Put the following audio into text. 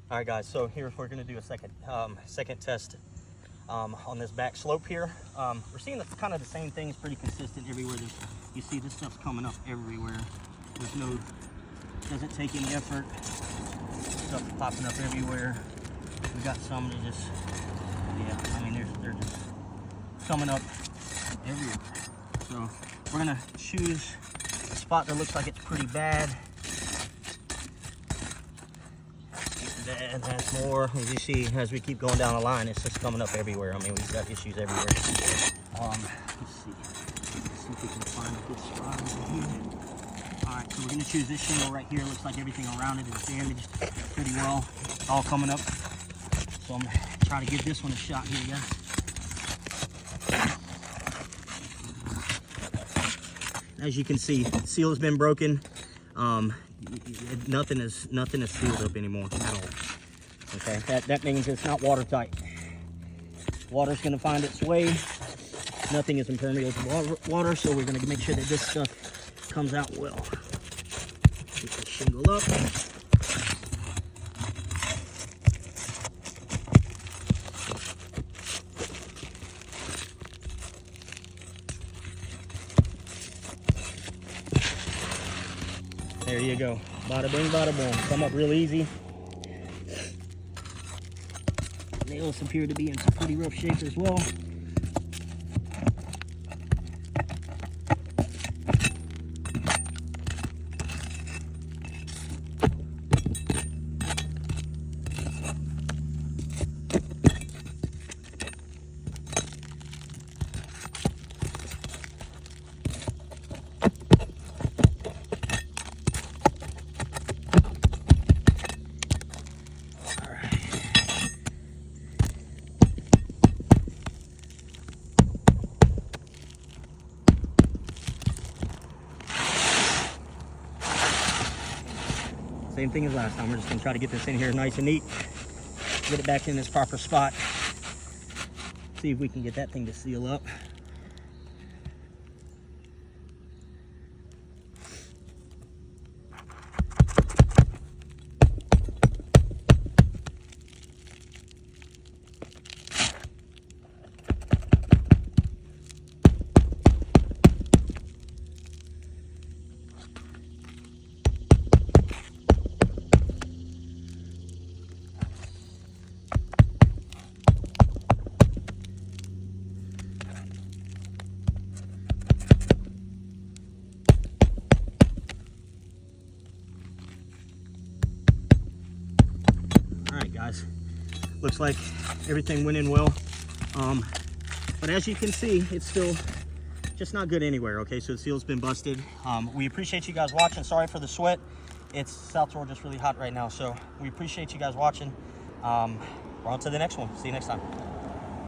All right, guys, so here we're going to do a second test on this back slope here. We're seeing kind of the same things pretty consistent everywhere. You see this stuff's coming up everywhere. Doesn't take any effort. Stuff popping up everywhere. We got some that just, yeah, I mean, they're just coming up everywhere. So we're going to choose a spot that looks like it's pretty bad. And that's more, as you see, as we keep going down the line, it's just coming up everywhere. I mean, we've got issues everywhere. Let's see if we can find a good spot over here. All right, so we're going to choose this shingle right here. Looks like everything around it is damaged pretty well. It's all coming up. So I'm going to try to give this one a shot here, guys. As you can see, the seal has been broken. Nothing is sealed up anymore at all. Okay, that means it's not watertight. Water's going to find its way. Nothing is impermeable to water, so we're going to make sure that this stuff comes out well. Get the shingle up. There you go. Bada bing, bada boom. Come up real easy. Nails appear to be in some pretty rough shape as well. Same thing as last time. We're just going to try to get this in here nice and neat. Get it back in its proper spot. See if we can get that thing to seal up. Guys, looks like everything went in well, but as you can see, it's still just not good anywhere. Okay, so the seal's been busted. We appreciate you guys watching. Sorry for the sweat. It's South Georgia, just really hot right now, so we appreciate you guys watching. We're on to the next one. See you next time.